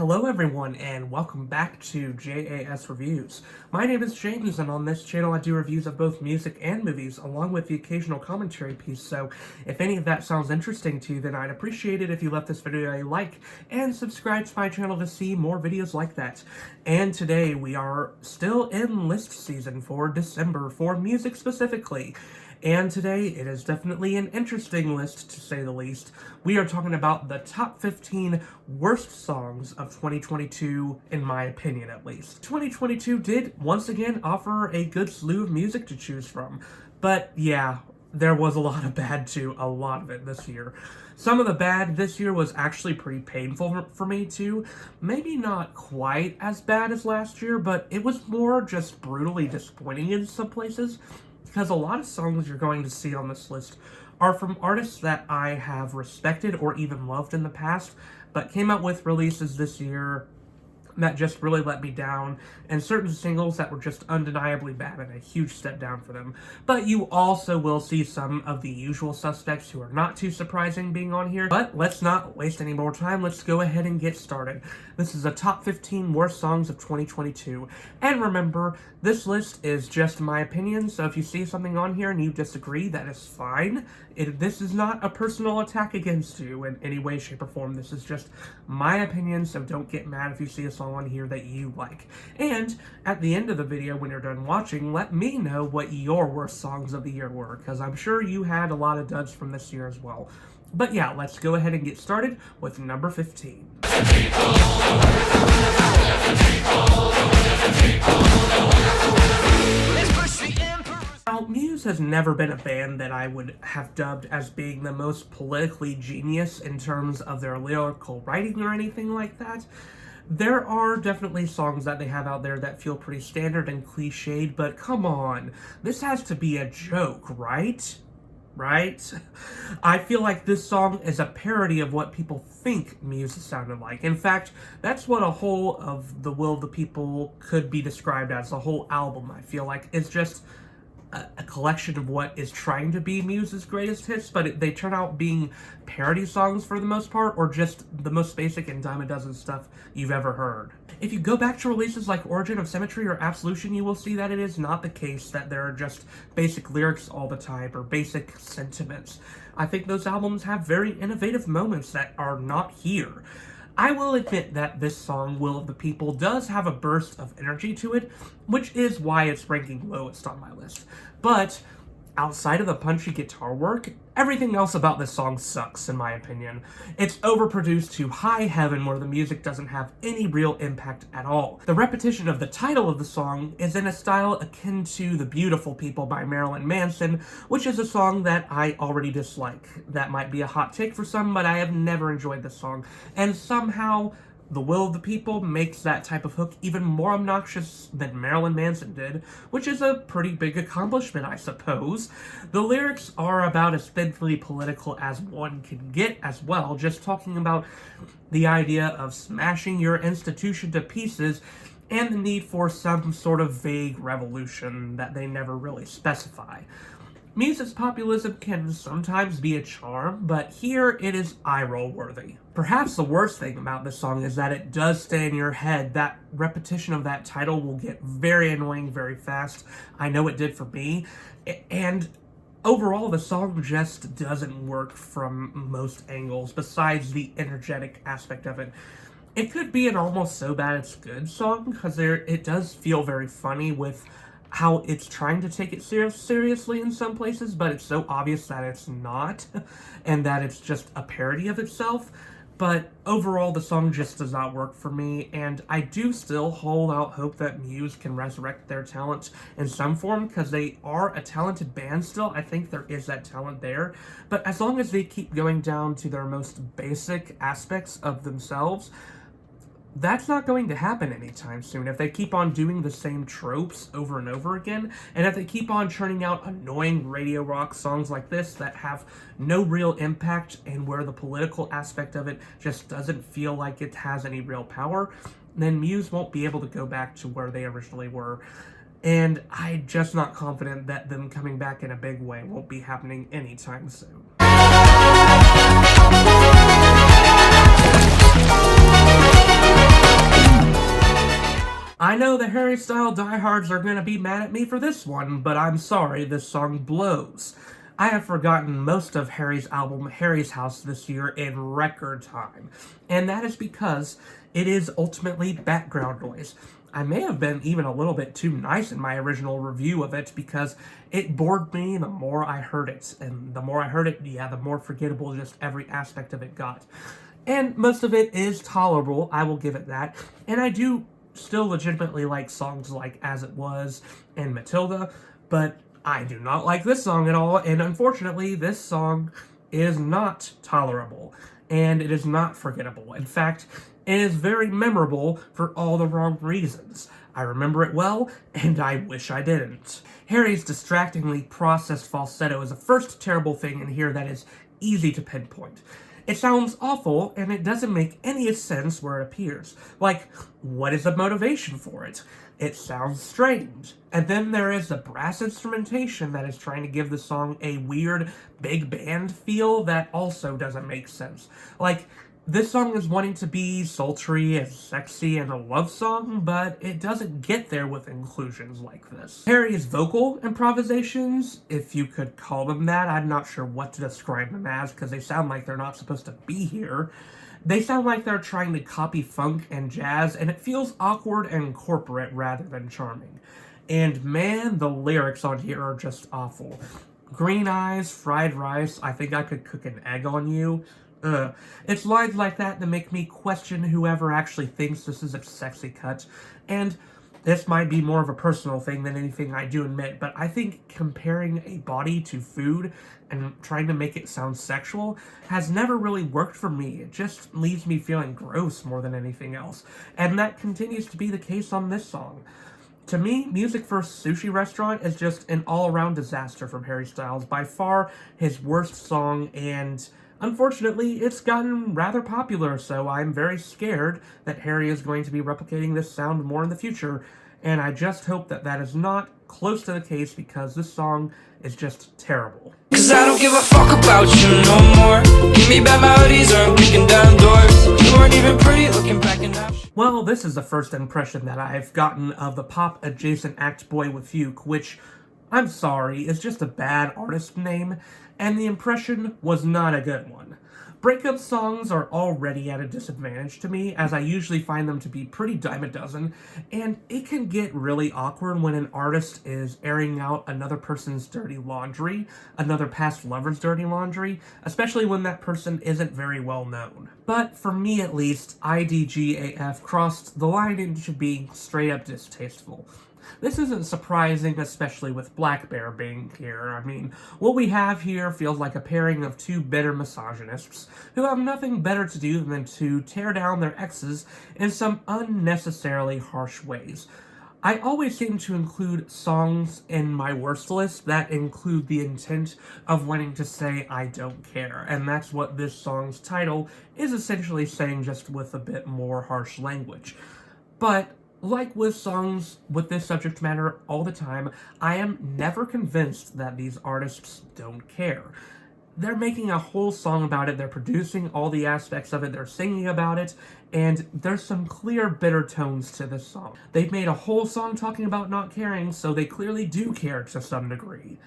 Hello everyone and welcome back to JAS Reviews. My name is James and on this channel I do reviews of both music and movies along with the occasional commentary piece, so if any of that sounds interesting to you then I'd appreciate it if you left this video a like and subscribe to my channel to see more videos like that. And today we are still in list season for December for music specifically. And today, it is definitely an interesting list, to say the least. We are talking about the top 15 worst songs of 2022, in my opinion at least. 2022 did, once again, offer a good slew of music to choose from. But yeah, there was a lot of bad too, a lot of it this year. Some of the bad this year was actually pretty painful for me too. Maybe not quite as bad as last year, but it was more just brutally disappointing in some places. Because a lot of songs you're going to see on this list are from artists that I have respected or even loved in the past, but came out with releases this year that just really let me down, and certain singles that were just undeniably bad and a huge step down for them. But you also will see some of the usual suspects who are not too surprising being on here. But let's not waste any more time, let's go ahead and get started. This is a top 15 worst songs of 2022. And remember, this list is just my opinion, so if you see something on here and you disagree, that is fine. This is not a personal attack against you in any way, shape, or form. This is just my opinion, so don't get mad if you see a song on here that you like. And at the end of the video, when you're done watching, let me know what your worst songs of the year were, because I'm sure you had a lot of duds from this year as well. But yeah, let's go ahead and get started with number 15. Now, Muse has never been a band that I would have dubbed as being the most politically genius in terms of their lyrical writing or anything like that. There are definitely songs that they have out there that feel pretty standard and cliched, but come on, this has to be a joke, right? Right? I feel like this song is a parody of what people think Muse sounded like. In fact, that's what a whole of The Will of the People could be described as. The whole album, I feel like, is just a collection of what is trying to be Muse's greatest hits, but they turn out being parody songs for the most part, or just the most basic and dime a dozen stuff you've ever heard. If you go back to releases like Origin of Symmetry or Absolution, you will see that it is not the case that there are just basic lyrics all the time, or basic sentiments. I think those albums have very innovative moments that are not here. I will admit that this song, Will of the People, does have a burst of energy to it, which is why it's ranking lowest on my list. But outside of the punchy guitar work, everything else about this song sucks, in my opinion. It's overproduced to high heaven where the music doesn't have any real impact at all. The repetition of the title of the song is in a style akin to The Beautiful People by Marilyn Manson, which is a song that I already dislike. That might be a hot take for some, but I have never enjoyed this song. And somehow, The Will of the People makes that type of hook even more obnoxious than Marilyn Manson did, which is a pretty big accomplishment, I suppose. The lyrics are about as thinly political as one can get as well, just talking about the idea of smashing your institution to pieces and the need for some sort of vague revolution that they never really specify. Muse's populism can sometimes be a charm, but here it is eye-roll worthy. Perhaps the worst thing about this song is that it does stay in your head. That repetition of that title will get very annoying very fast. I know it did for me. And overall, the song just doesn't work from most angles, besides the energetic aspect of it. It could be an almost so bad it's good song, because it does feel very funny with how it's trying to take it seriously in some places, but it's so obvious that it's not, and that it's just a parody of itself. But overall, the song just does not work for me, and I do still hold out hope that Muse can resurrect their talent in some form, because they are a talented band still. I think there is that talent there, but as long as they keep going down to their most basic aspects of themselves, that's not going to happen anytime soon. If they keep on doing the same tropes over and over again, and if they keep on churning out annoying radio rock songs like this that have no real impact and where the political aspect of it just doesn't feel like it has any real power, then Muse won't be able to go back to where they originally were. And I'm just not confident that them coming back in a big way won't be happening anytime soon. I know the Harry Style diehards are gonna be mad at me for this one, but I'm sorry, this song blows. I have forgotten most of Harry's album Harry's House this year in record time, and that is because it is ultimately background noise. I may have been even a little bit too nice in my original review of it because it bored me the more I heard it, and the more I heard it, yeah, the more forgettable just every aspect of it got. And most of it is tolerable, I will give it that, and I do still legitimately like songs like As It Was and Matilda, but I do not like this song at all, and unfortunately, this song is not tolerable, and it is not forgettable. In fact, it is very memorable for all the wrong reasons. I remember it well, and I wish I didn't. Harry's distractingly processed falsetto is the first terrible thing in here that is easy to pinpoint. It sounds awful, and it doesn't make any sense where it appears. Like, what is the motivation for it? It sounds strange. And then there is the brass instrumentation that is trying to give the song a weird big band feel that also doesn't make sense. Like, this song is wanting to be sultry and sexy and a love song, but it doesn't get there with inclusions like this. Harry's vocal improvisations, if you could call them that, I'm not sure what to describe them as because they sound like they're not supposed to be here. They sound like they're trying to copy funk and jazz, and it feels awkward and corporate rather than charming. And man, the lyrics on here are just awful. Green eyes, fried rice, I think I could cook an egg on you. It's lines like that that make me question whoever actually thinks this is a sexy cut, and this might be more of a personal thing than anything I do admit, but I think comparing a body to food and trying to make it sound sexual has never really worked for me. It just leaves me feeling gross more than anything else, and that continues to be the case on this song. To me, Music for a Sushi Restaurant is just an all-around disaster from Harry Styles, by far his worst song, and unfortunately, it's gotten rather popular, so I'm very scared that Harry is going to be replicating this sound more in the future, and I just hope that that is not close to the case because this song is just terrible. Cause I don't give a fuck about you no more. Give me bad melodies or I'm kicking down doors. You weren't even pretty looking back in that. Well, this is the first impression that I've gotten of the pop-adjacent act Boy with Fuke, which, I'm sorry, is just a bad artist name, and the impression was not a good one. Breakup songs are already at a disadvantage to me, as I usually find them to be pretty dime a dozen, and it can get really awkward when an artist is airing out another person's dirty laundry, another past lover's dirty laundry, especially when that person isn't very well known. But for me at least, IDGAF crossed the line into being straight up distasteful. This isn't surprising, especially with Black Bear being here. I mean, what we have here feels like a pairing of two bitter misogynists who have nothing better to do than to tear down their exes in some unnecessarily harsh ways. I always seem to include songs in my worst list that include the intent of wanting to say I don't care, and that's what this song's title is essentially saying, just with a bit more harsh language. But like with songs with this subject matter all the time, I am never convinced that these artists don't care. They're making a whole song about it, they're producing all the aspects of it, they're singing about it, and there's some clear bitter tones to this song. They've made a whole song talking about not caring, so they clearly do care to some degree.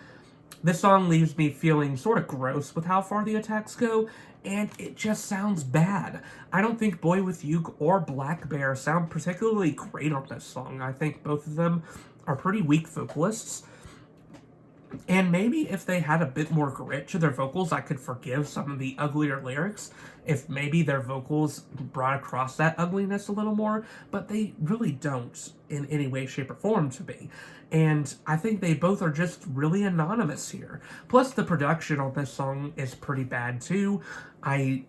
This song leaves me feeling sort of gross with how far the attacks go, and it just sounds bad. I don't think Boy With You or Black Bear sound particularly great on this song. I think both of them are pretty weak vocalists. And maybe if they had a bit more grit to their vocals, I could forgive some of the uglier lyrics, if maybe their vocals brought across that ugliness a little more, but they really don't in any way, shape, or form to me. And I think they both are just really anonymous here. Plus, the production on this song is pretty bad too. I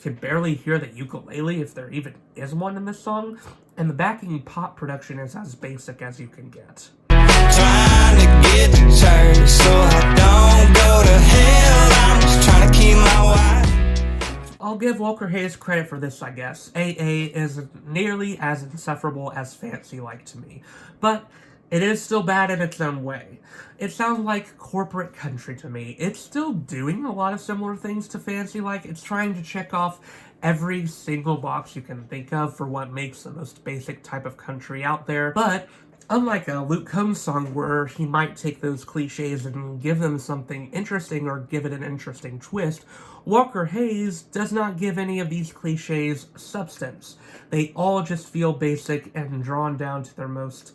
can barely hear the ukulele, if there even is one in this song, and the backing pop production is as basic as you can get. Trying to get to church, so I don't go to hell. I'm just trying to keep my wife. I'll give Walker Hayes credit for this, I guess. AA isn't nearly as insufferable as Fancy Like to me, but it is still bad in its own way. It sounds like corporate country to me. It's still doing a lot of similar things to Fancy Like. It's trying to check off every single box you can think of for what makes the most basic type of country out there. But unlike a Luke Combs song where he might take those cliches and give them something interesting or give it an interesting twist, Walker Hayes does not give any of these cliches substance. They all just feel basic and drawn down to their most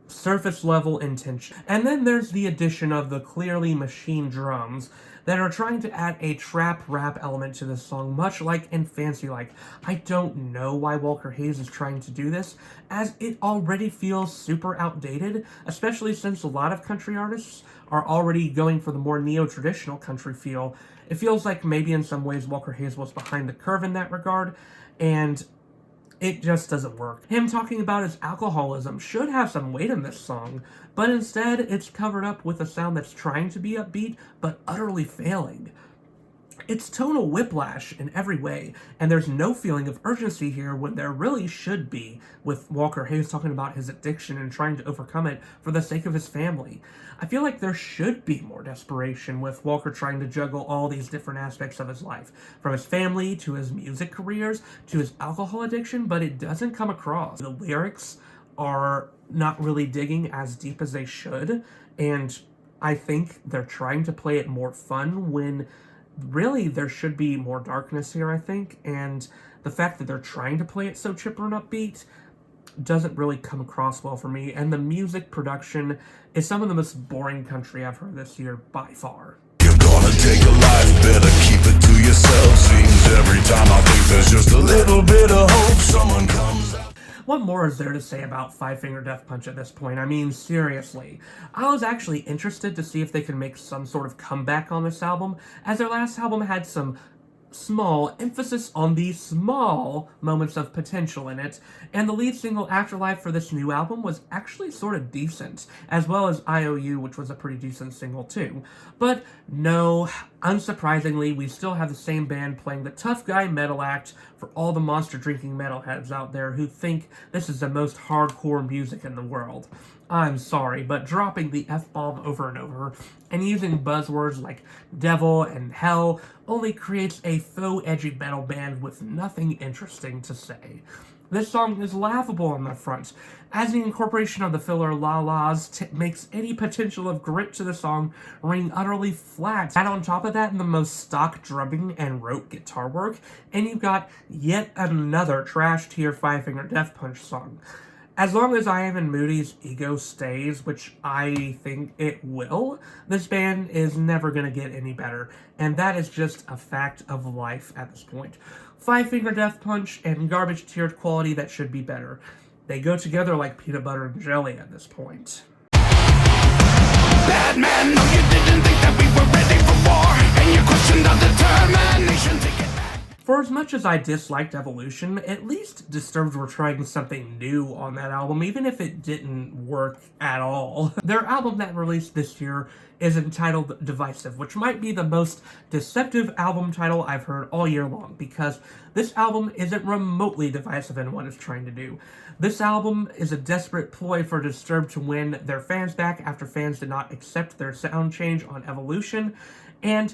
surface level intention. And then there's the addition of the clearly machine drums that are trying to add a trap rap element to this song, much like in Fancy Like. I don't know why Walker Hayes is trying to do this, as it already feels super outdated, especially since a lot of country artists are already going for the more neo-traditional country feel. It feels like maybe in some ways Walker Hayes was behind the curve in that regard, and it just doesn't work. Him talking about his alcoholism should have some weight in this song, but instead it's covered up with a sound that's trying to be upbeat, but utterly failing. It's tonal whiplash in every way, and there's no feeling of urgency here when there really should be, with Walker Hayes talking about his addiction and trying to overcome it for the sake of his family. I feel like there should be more desperation with Walker trying to juggle all these different aspects of his life, from his family to his music careers to his alcohol addiction, but it doesn't come across. The lyrics are not really digging as deep as they should, and I think they're trying to play it more fun when really there should be more darkness here, I think, and the fact that they're trying to play it so chipper and upbeat doesn't really come across well for me, and the music production is some of the most boring country I've heard this year by far. You're gonna take a life, better keep it to yourself. Seems every time I think there's just a little bit of hope, someone comes out. What more is there to say about Five Finger Death Punch at this point? I mean, seriously. I was actually interested to see if they could make some sort of comeback on this album, as their last album had some small emphasis on the small moments of potential in it, and the lead single Afterlife for this new album was actually sort of decent, as well as IOU, which was a pretty decent single too. But no, unsurprisingly, we still have the same band playing the tough guy metal act for all the monster drinking metalheads out there who think this is the most hardcore music in the world. I'm sorry, but dropping the F-bomb over and over and using buzzwords like devil and hell only creates a faux edgy metal band with nothing interesting to say. This song is laughable on the front, as the incorporation of the filler la-las makes any potential of grit to the song ring utterly flat. Add on top of that in the most stock drumming and rote guitar work, and you've got yet another trash tier Five Finger Death Punch song. As long as Ivan Moody's ego stays, which I think it will, this band is never going to get any better, and that is just a fact of life at this point. Five Finger Death Punch and garbage tiered quality that should be better. They go together like peanut butter and jelly at this point. Bad man, no, you didn't think that we were ready for war, and you questioned our determination to get back. For as much as I disliked Evolution, at least Disturbed were trying something new on that album, even if it didn't work at all. Their album that released this year is entitled Divisive, which might be the most deceptive album title I've heard all year long, because this album isn't remotely divisive in what it's trying to do. This album is a desperate ploy for Disturbed to win their fans back after fans did not accept their sound change on Evolution, and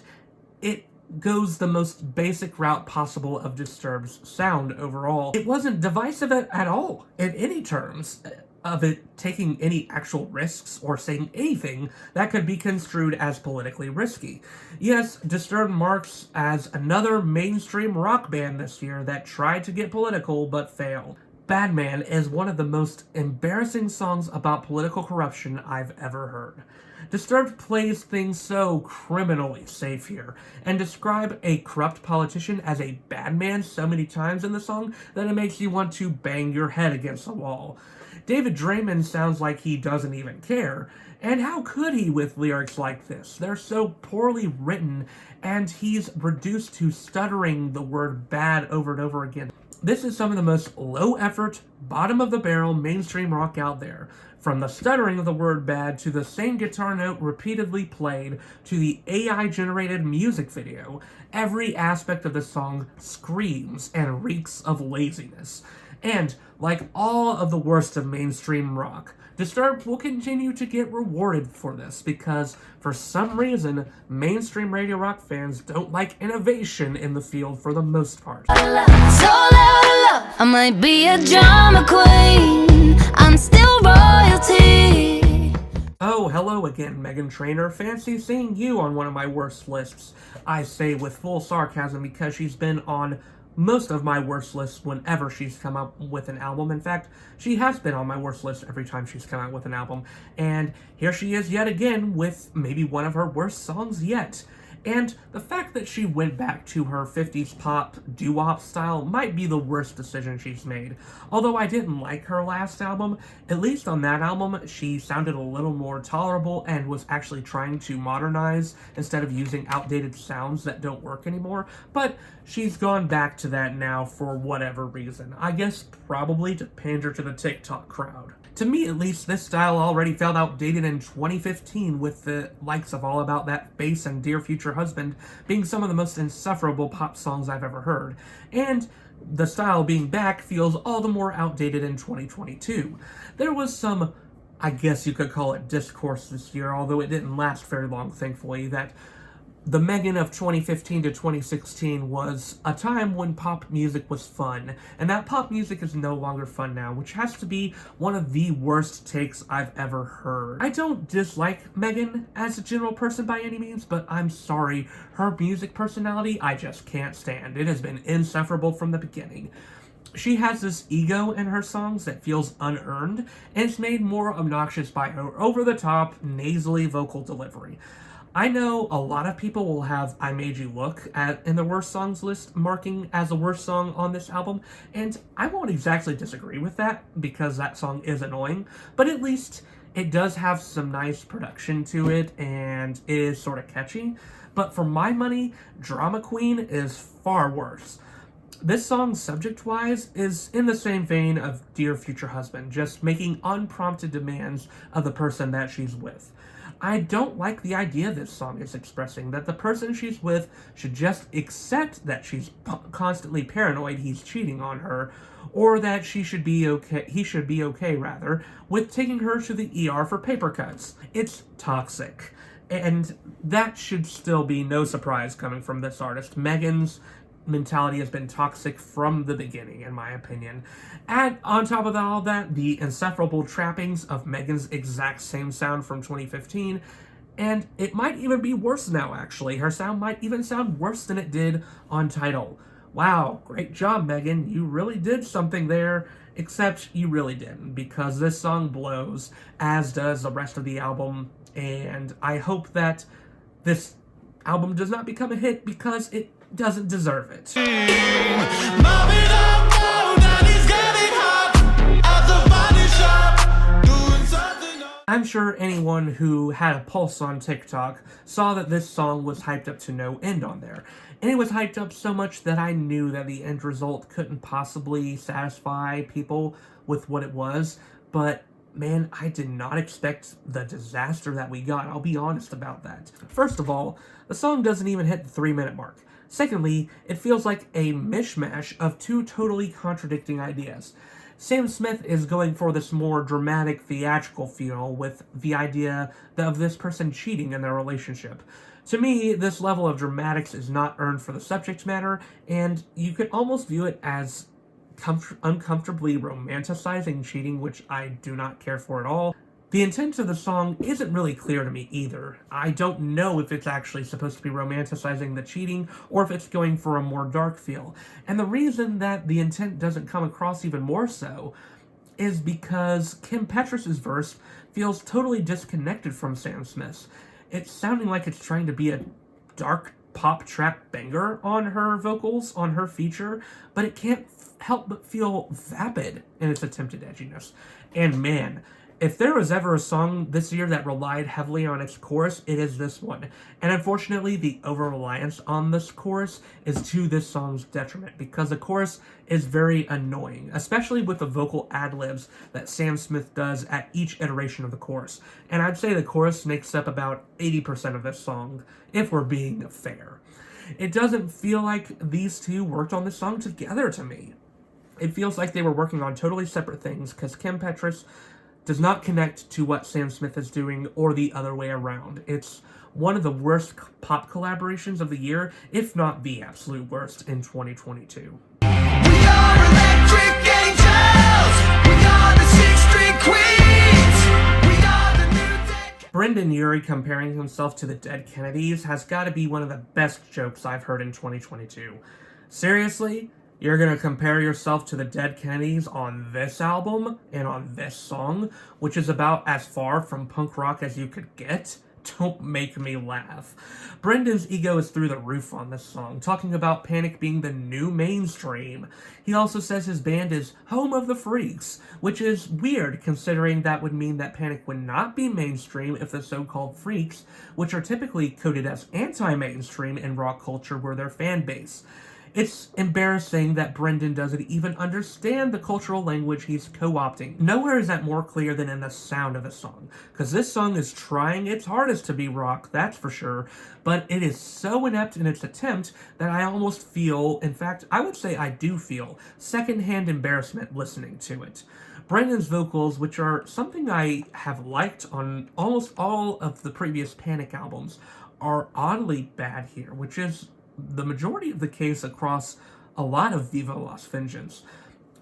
it goes the most basic route possible of Disturbed's sound overall. It wasn't divisive at all, in any terms of it taking any actual risks or saying anything that could be construed as politically risky. Yes, Disturbed marks as another mainstream rock band this year that tried to get political but failed. Bad Man is one of the most embarrassing songs about political corruption I've ever heard. Disturbed plays things so criminally safe here, and describe a corrupt politician as a bad man so many times in the song that it makes you want to bang your head against the wall. David Draymond sounds like he doesn't even care, and how could he with lyrics like this? They're so poorly written, and he's reduced to stuttering the word bad over and over again. This is some of the most low-effort, bottom-of-the-barrel mainstream rock out there. From the stuttering of the word bad to the same guitar note repeatedly played to the AI-generated music video, every aspect of the song screams and reeks of laziness. And, like all of the worst of mainstream rock, Disturbed will continue to get rewarded for this because, for some reason, mainstream radio rock fans don't like innovation in the field for the most part. So loud, I might be a drama queen, I'm still royalty. Oh, hello again, Megan Trainor. Fancy seeing you on one of my worst lists. I say with full sarcasm because she's been on most of my worst lists whenever she's come out with an album. In fact, she has been on my worst list every time she's come out with an album. And here she is yet again with maybe one of her worst songs yet. And the fact that she went back to her 50s pop doo-wop style might be the worst decision she's made. Although I didn't like her last album, at least on that album she sounded a little more tolerable and was actually trying to modernize instead of using outdated sounds that don't work anymore. But she's gone back to that now for whatever reason. I guess probably to pander to the TikTok crowd. To me, at least, this style already felt outdated in 2015 with the likes of All About That Bass and Dear Future Husband being some of the most insufferable pop songs I've ever heard. And the style being back feels all the more outdated in 2022. There was some, I guess you could call it discourse this year, although it didn't last very long, thankfully, that the Megan of 2015 to 2016 was a time when pop music was fun, and that pop music is no longer fun now, which has to be one of the worst takes I've ever heard. I don't dislike Megan as a general person by any means, but I'm sorry, her music personality I just can't stand. It has been insufferable from the beginning. She has this ego in her songs that feels unearned, and it's made more obnoxious by her over-the-top, nasally vocal delivery. I know a lot of people will have I Made You Look in the worst songs list marking as the worst song on this album, and I won't exactly disagree with that because that song is annoying, but at least it does have some nice production to it and it is sort of catchy. But for my money, Drama Queen is far worse. This song, subject-wise, is in the same vein of Dear Future Husband, just making unprompted demands of the person that she's with. I don't like the idea this song is expressing, that the person she's with should just accept that she's constantly paranoid he's cheating on her, or that he should be okay with taking her to the ER for paper cuts. It's toxic. And that should still be no surprise coming from this artist. Megan's mentality has been toxic from the beginning, in my opinion. And on top of all that, the insufferable trappings of Megan's exact same sound from 2015, and it might even be worse now, actually. Her sound might even sound worse than it did on Tidal. Wow, great job, Megan. You really did something there, except you really didn't, because this song blows, as does the rest of the album, and I hope that this album does not become a hit because it doesn't deserve it. I'm sure anyone who had a pulse on TikTok saw that this song was hyped up to no end on there. And it was hyped up so much that I knew that the end result couldn't possibly satisfy people with what it was, but man, I did not expect the disaster that we got. I'll be honest about that. First of all, the song doesn't even hit the 3-minute mark. Secondly, it feels like a mishmash of two totally contradicting ideas. Sam Smith is going for this more dramatic, theatrical feel with the idea of this person cheating in their relationship. To me, this level of dramatics is not earned for the subject matter, and you could almost view it as uncomfortably romanticizing cheating, which I do not care for at all. The intent of the song isn't really clear to me either. I don't know if it's actually supposed to be romanticizing the cheating or if it's going for a more dark feel. And the reason that the intent doesn't come across even more so is because Kim Petras' verse feels totally disconnected from Sam Smith's. It's sounding like it's trying to be a dark pop trap banger on her vocals, on her feature, but it can't help but feel vapid in its attempted edginess. And man, if there was ever a song this year that relied heavily on its chorus, it is this one. And unfortunately, the over-reliance on this chorus is to this song's detriment, because the chorus is very annoying, especially with the vocal ad-libs that Sam Smith does at each iteration of the chorus. And I'd say the chorus makes up about 80% of this song, if we're being fair. It doesn't feel like these two worked on this song together to me. It feels like they were working on totally separate things, because Kim Petras does not connect to what Sam Smith is doing or the other way around. It's one of the worst pop collaborations of the year, if not the absolute worst in 2022. We are electric angels. We are the six-string queens. We are the new deck. Brendan Urie comparing himself to the Dead Kennedys has got to be one of the best jokes I've heard in 2022. Seriously? You're gonna compare yourself to the Dead Kennedys on this album and on this song, which is about as far from punk rock as you could get? Don't make me laugh. Brendan's ego is through the roof on this song, talking about Panic being the new mainstream. He also says his band is home of the freaks, which is weird considering that would mean that Panic would not be mainstream if the so-called freaks, which are typically coded as anti-mainstream in rock culture, were their fan base. It's embarrassing that Brendan doesn't even understand the cultural language he's co-opting. Nowhere is that more clear than in the sound of the song, because this song is trying its hardest to be rock, that's for sure, but it is so inept in its attempt that I almost feel, in fact, I would say I do feel, secondhand embarrassment listening to it. Brendan's vocals, which are something I have liked on almost all of the previous Panic albums, are oddly bad here, which is the majority of the case across a lot of Viva Las Vengeance.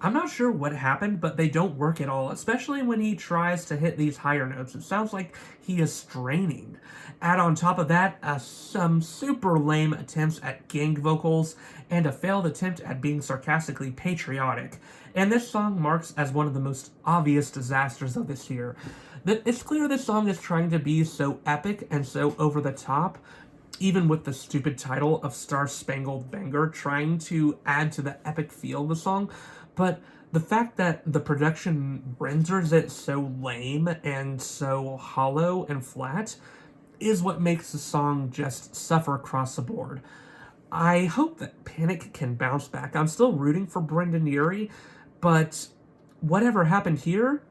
I'm not sure what happened, but they don't work at all, especially when he tries to hit these higher notes. It sounds like he is straining. Add on top of that, some super lame attempts at gang vocals, and a failed attempt at being sarcastically patriotic. And this song marks as one of the most obvious disasters of this year. It's clear this song is trying to be so epic and so over the top, even with the stupid title of Star Spangled Banner, trying to add to the epic feel of the song, but the fact that the production renders it so lame and so hollow and flat is what makes the song just suffer across the board. I hope that Panic can bounce back. I'm still rooting for Brendan Urie, but whatever happened here,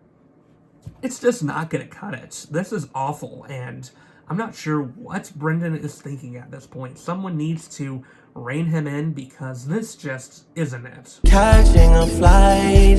it's just not gonna cut it. This is awful, and I'm not sure what Brendan is thinking at this point. Someone needs to rein him in because this just isn't it. Catching a flight,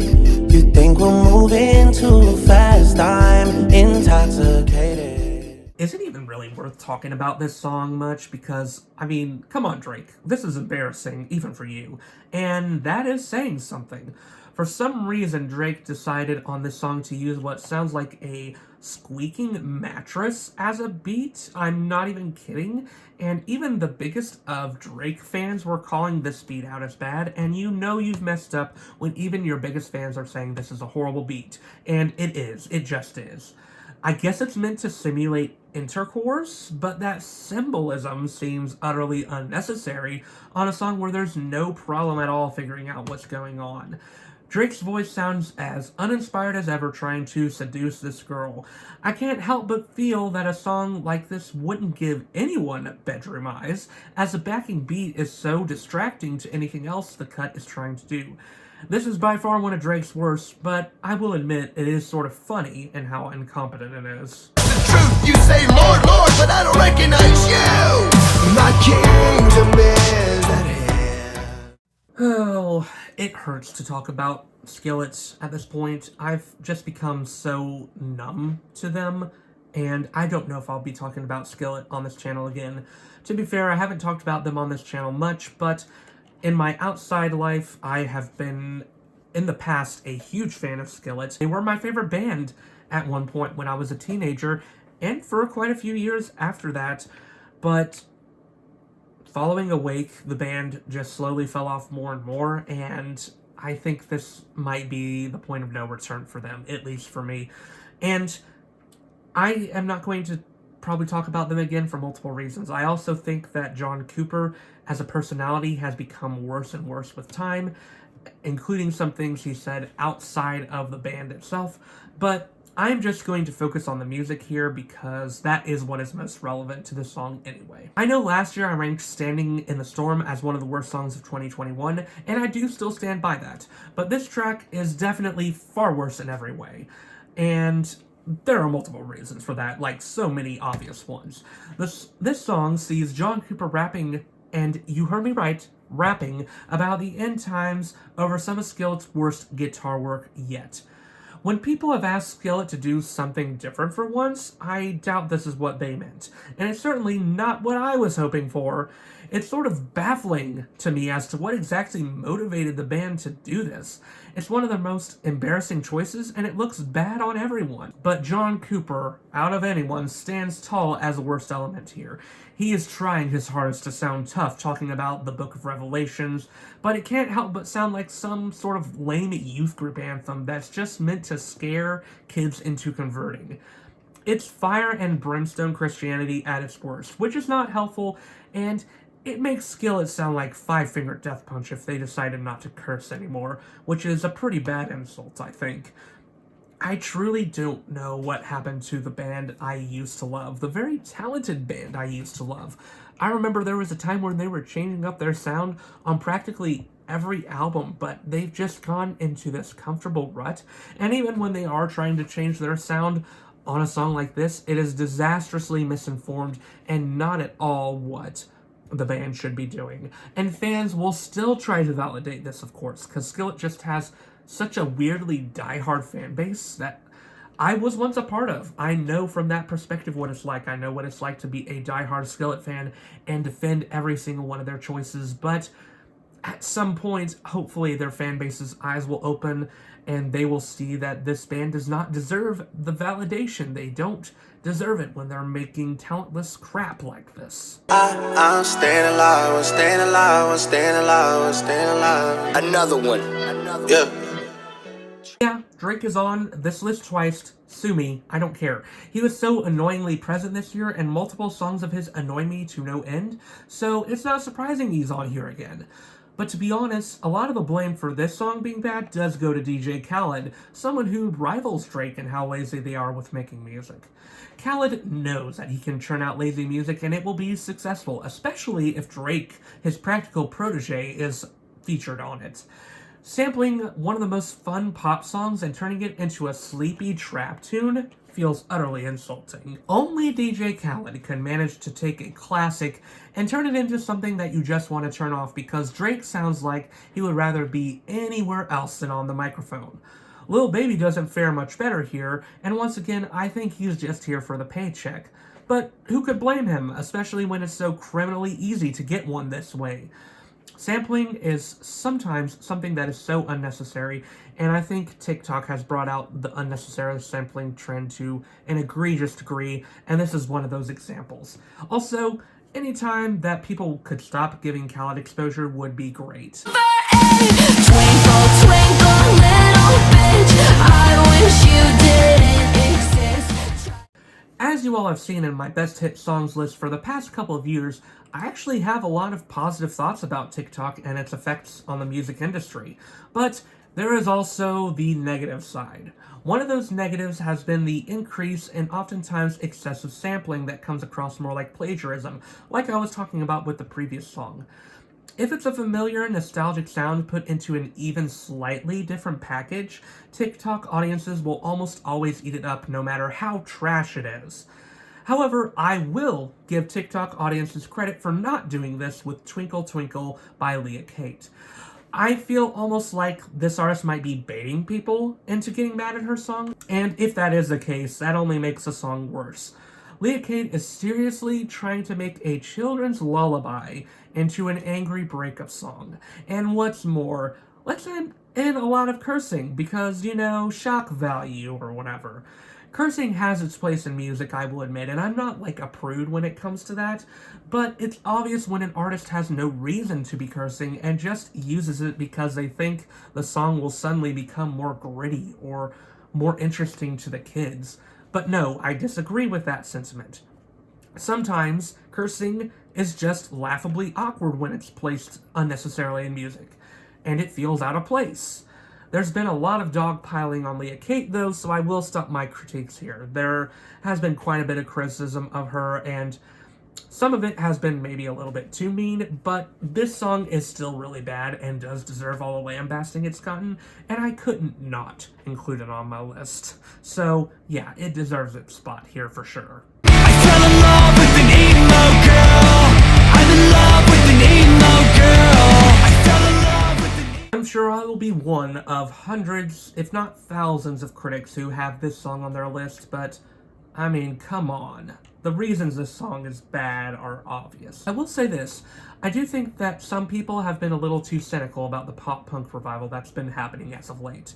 you think we're moving too fast, I'm intoxicated. Is it even really worth talking about this song much? Because, I mean, come on, Drake. This is embarrassing, even for you. And that is saying something. For some reason, Drake decided on this song to use what sounds like a squeaking mattress as a beat. I'm not even kidding. And even the biggest of Drake fans were calling this beat out as bad, and you know you've messed up when even your biggest fans are saying this is a horrible beat. And it is. It just is. I guess it's meant to simulate intercourse, but that symbolism seems utterly unnecessary on a song where there's no problem at all figuring out what's going on. Drake's voice sounds as uninspired as ever trying to seduce this girl. I can't help but feel that a song like this wouldn't give anyone bedroom eyes, as the backing beat is so distracting to anything else the cut is trying to do. This is by far one of Drake's worst, but I will admit it is sort of funny in how incompetent it is. The truth, you say, Lord, Lord, but I don't recognize you. My kingdom is at hand. Oh, it hurts to talk about Skillets at this point. I've just become so numb to them, and I don't know if I'll be talking about Skillet on this channel again. To be fair, I haven't talked about them on this channel much, but in my outside life, I have been, in the past, a huge fan of Skillet. They were my favorite band at one point when I was a teenager, and for quite a few years after that, but following Awake, the band just slowly fell off more and more, and I think this might be the point of no return for them, at least for me. And I am not going to probably talk about them again for multiple reasons. I also think that John Cooper, as a personality, has become worse and worse with time, including some things he said outside of the band itself, but I'm just going to focus on the music here because that is what is most relevant to the song anyway. I know last year I ranked Standing in the Storm as one of the worst songs of 2021, and I do still stand by that, but this track is definitely far worse in every way, and there are multiple reasons for that, like so many obvious ones. This song sees John Cooper rapping, and you heard me right, rapping about the end times over some of Skillet's worst guitar work yet. When people have asked Skillet to do something different for once, I doubt this is what they meant. And it's certainly not what I was hoping for. It's sort of baffling to me as to what exactly motivated the band to do this. It's one of the most embarrassing choices, and it looks bad on everyone. But John Cooper, out of anyone, stands tall as the worst element here. He is trying his hardest to sound tough, talking about the Book of Revelations, but it can't help but sound like some sort of lame youth group anthem that's just meant to scare kids into converting. It's fire and brimstone Christianity at its worst, which is not helpful, and it makes Skillet sound like Five Finger Death Punch if they decided not to curse anymore, which is a pretty bad insult, I think. I truly don't know what happened to the band I used to love, the very talented band I used to love. I remember there was a time when they were changing up their sound on practically every album, but they've just gone into this comfortable rut, and even when they are trying to change their sound on a song like this, it is disastrously misinformed and not at all what the band should be doing. And fans will still try to validate this, of course, because Skillet just has such a weirdly diehard fan base that I was once a part of. I know from that perspective what it's like. I know what it's like to be a diehard Skillet fan and defend every single one of their choices, but at some point, hopefully their fan base's eyes will open and they will see that this band does not deserve the validation. They don't deserve it when they're making talentless crap like this. I'm staying alive, I'm staying alive, I'm staying alive, I'm staying alive. Another one. Yeah. Yeah, Drake is on this list twice. Sue me, I don't care. He was so annoyingly present this year, and multiple songs of his annoy me to no end, so it's not surprising he's on here again. But to be honest, a lot of the blame for this song being bad does go to DJ Khaled, someone who rivals Drake in how lazy they are with making music. Khaled knows that he can churn out lazy music and it will be successful, especially if Drake, his practical protege, is featured on it. Sampling one of the most fun pop songs and turning it into a sleepy trap tune feels utterly insulting. Only DJ Khaled can manage to take a classic and turn it into something that you just want to turn off because Drake sounds like he would rather be anywhere else than on the microphone. Lil Baby doesn't fare much better here, and once again, I think he's just here for the paycheck. But who could blame him, especially when it's so criminally easy to get one this way? Sampling is sometimes something that is so unnecessary, and I think TikTok has brought out the unnecessary sampling trend to an egregious degree, and this is one of those examples. Also, anytime that people could stop giving Khaled exposure would be great. Twinkle, twinkle, little bitch, I wish you didn't exist. As you all have seen in my best hit songs list for the past couple of years, I actually have a lot of positive thoughts about TikTok and its effects on the music industry. But there is also the negative side. One of those negatives has been the increase in oftentimes excessive sampling that comes across more like plagiarism, like I was talking about with the previous song. If it's a familiar, nostalgic sound put into an even slightly different package, TikTok audiences will almost always eat it up no matter how trash it is. However, I will give TikTok audiences credit for not doing this with Twinkle Twinkle by Leah Kate. I feel almost like this artist might be baiting people into getting mad at her song, and if that is the case, that only makes the song worse. Leah Kate is seriously trying to make a children's lullaby into an angry breakup song. And what's more, let's add in a lot of cursing because, shock value or whatever. Cursing has its place in music, I will admit, and I'm not like a prude when it comes to that, but it's obvious when an artist has no reason to be cursing and just uses it because they think the song will suddenly become more gritty or more interesting to the kids. But no, I disagree with that sentiment. Sometimes cursing is just laughably awkward when it's placed unnecessarily in music, and it feels out of place. There's been a lot of dogpiling on Leah Kate, though, so I will stop my critiques here. There has been quite a bit of criticism of her, and some of it has been maybe a little bit too mean, but this song is still really bad and does deserve all the lambasting it's gotten, and I couldn't not include it on my list. So, yeah, it deserves its spot here for sure. I fell in love with an emo girl. I'm in love with an emo girl. I fell in love with an I'm sure I will be one of hundreds, if not thousands, of critics who have this song on their list, but I mean, come on. The reasons this song is bad are obvious. I will say this, I do think that some people have been a little too cynical about the pop-punk revival that's been happening as of late.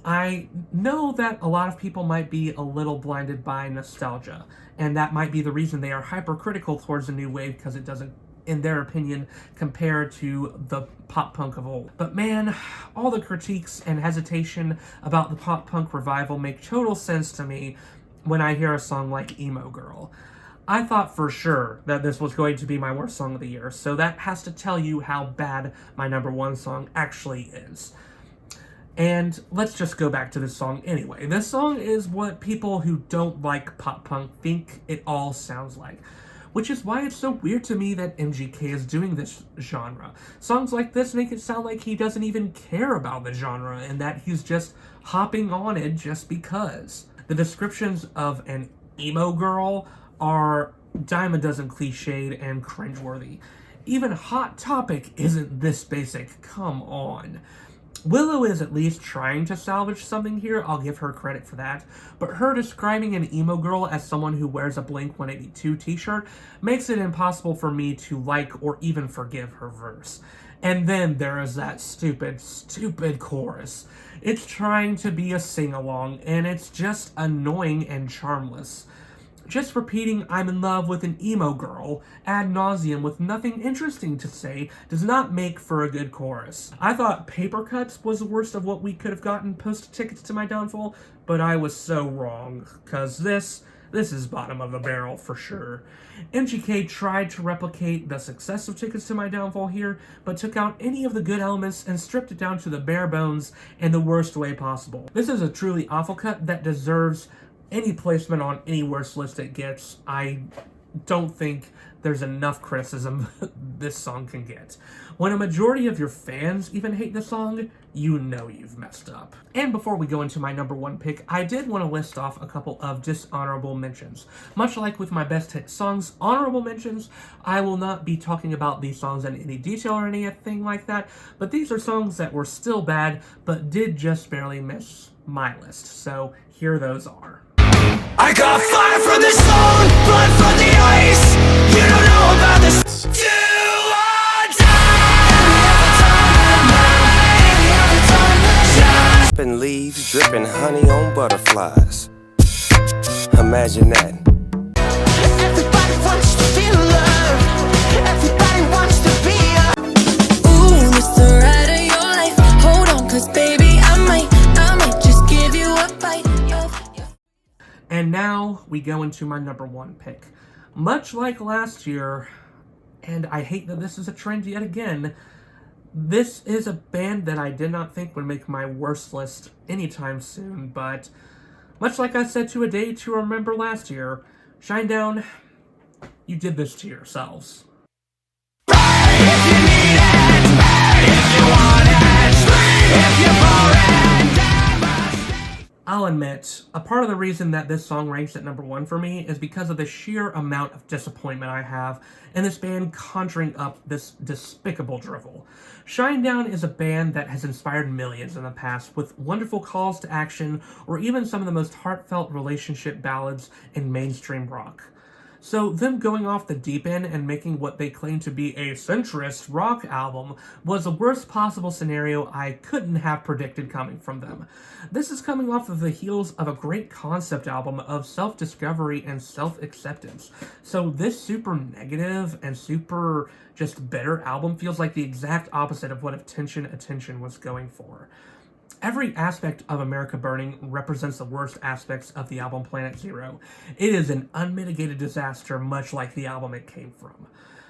I know that a lot of people might be a little blinded by nostalgia, and that might be the reason they are hypercritical towards the new wave because it doesn't, in their opinion, compare to the pop-punk of old. But man, all the critiques and hesitation about the pop-punk revival make total sense to me when I hear a song like Emo Girl. I thought for sure that this was going to be my worst song of the year, so that has to tell you how bad my number one song actually is. And let's just go back to this song anyway. This song is what people who don't like pop punk think it all sounds like, which is why it's so weird to me that MGK is doing this genre. Songs like this make it sound like he doesn't even care about the genre and that he's just hopping on it just because. The descriptions of an emo girl are dime a dozen cliched and cringeworthy. Even Hot Topic isn't this basic, come on. Willow is at least trying to salvage something here, I'll give her credit for that, but her describing an emo girl as someone who wears a Blink-182 t-shirt makes it impossible for me to like or even forgive her verse. And then there is that stupid chorus. It's trying to be a sing-along, and it's just annoying and charmless. Just repeating I'm in love with an emo girl ad nauseum with nothing interesting to say does not make for a good chorus. I thought Paper Cuts was the worst of what we could have gotten post Tickets to My Downfall, but I was so wrong, cause this is bottom of the barrel for sure. MGK tried to replicate the success of Tickets to My Downfall here, but took out any of the good elements and stripped it down to the bare bones in the worst way possible. This is a truly awful cut that deserves any placement on any worst list it gets. I don't think there's enough criticism this song can get. When a majority of your fans even hate the song, you know you've messed up. And before we go into my number one pick, I did want to list off a couple of dishonorable mentions. Much like with my best hit songs, honorable mentions, I will not be talking about these songs in any detail or anything like that, but these are songs that were still bad, but did just barely miss my list. So here those are. I got fire from the sun, blood from the ice. You don't know about this. Do or die. Dripping leaves, dripping honey on butterflies. Imagine that. Everybody wants to feel love. Everybody wants to be a. Ooh, it's the ride of your life. Hold on, cause baby, I might just give you a bite. And now we go into my number one pick. Much like last year, and I hate that this is a trend yet again, this is a band that I did not think would make my worst list anytime soon, but much like I said to A Day to Remember last year, Shinedown, you did this to yourselves. I'll admit, a part of the reason that this song ranks at number one for me is because of the sheer amount of disappointment I have in this band conjuring up this despicable drivel. Shinedown is a band that has inspired millions in the past with wonderful calls to action or even some of the most heartfelt relationship ballads in mainstream rock. So them going off the deep end and making what they claim to be a centrist rock album was the worst possible scenario I couldn't have predicted coming from them. This is coming off of the heels of a great concept album of self-discovery and self-acceptance. So this super negative and super just bitter album feels like the exact opposite of what Attention was going for. Every aspect of America Burning represents the worst aspects of the album Planet Zero. It is an unmitigated disaster, much like the album it came from.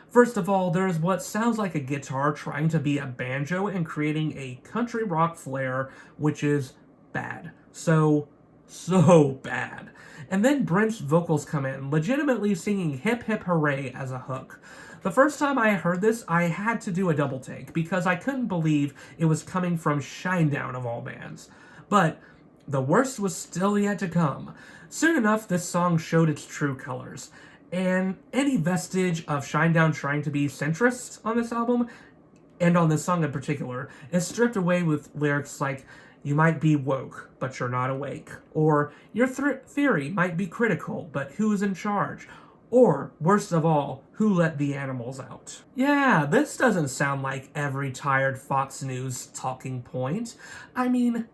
First of all, there is what sounds like a guitar trying to be a banjo and creating a country rock flair, which is bad. So bad. And then Brent's vocals come in, legitimately singing Hip Hip Hooray as a hook. The first time I heard this, I had to do a double take because I couldn't believe it was coming from Shinedown of all bands. But the worst was still yet to come. Soon enough, this song showed its true colors, and any vestige of Shinedown trying to be centrist on this album and on this song in particular, is stripped away with lyrics like, "You might be woke, but you're not awake," or "Your theory might be critical, but who's in charge?" Or, worst of all, "Who let the animals out?" Yeah, this doesn't sound like every tired Fox News talking point. I mean,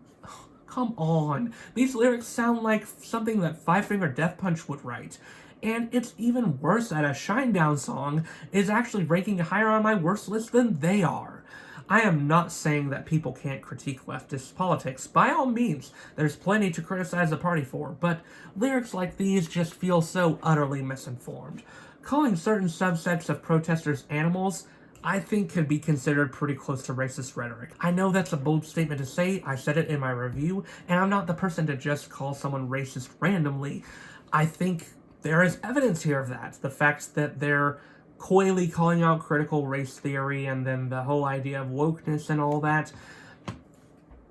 come on. These lyrics sound like something that Five Finger Death Punch would write. And it's even worse that a Shinedown song is actually ranking higher on my worst list than they are. I am not saying that people can't critique leftist politics. By all means, there's plenty to criticize the party for, but lyrics like these just feel so utterly misinformed. Calling certain subsets of protesters animals, I think, could be considered pretty close to racist rhetoric. I know that's a bold statement to say, I said it in my review, and I'm not the person to just call someone racist randomly. I think there is evidence here of that. The fact that they're coyly calling out critical race theory and then the whole idea of wokeness and all that,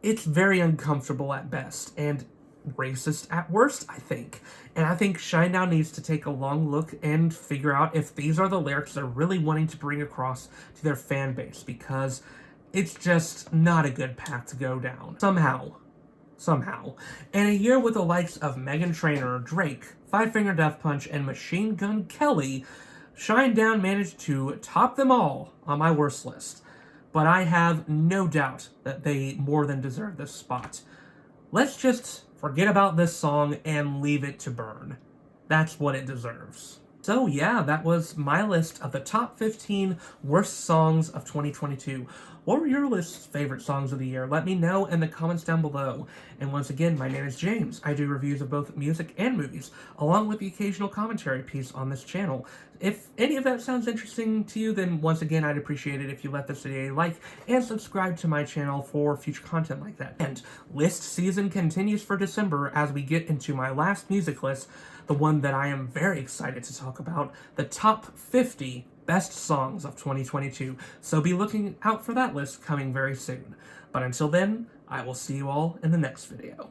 it's very uncomfortable at best and racist at worst, I think. And I think Shinedown needs to take a long look and figure out if these are the lyrics they're really wanting to bring across to their fan base, because it's just not a good path to go down. Somehow. In a year with the likes of Meghan Trainor, Drake, Five Finger Death Punch, and Machine Gun Kelly, Shinedown managed to top them all on my worst list. But I have no doubt that they more than deserve this spot. Let's just forget about this song and leave it to burn. That's what it deserves. So yeah, that was my list of the top 15 worst songs of 2022. What were your list's favorite songs of the year? Let me know in the comments down below. And once again, my name is James. I do reviews of both music and movies, along with the occasional commentary piece on this channel. If any of that sounds interesting to you, then once again, I'd appreciate it if you let this video a like and subscribe to my channel for future content like that. And list season continues for December as we get into my last music list, the one that I am very excited to talk about, the top 50 best songs of 2022. So be looking out for that list coming very soon. But until then, I will see you all in the next video.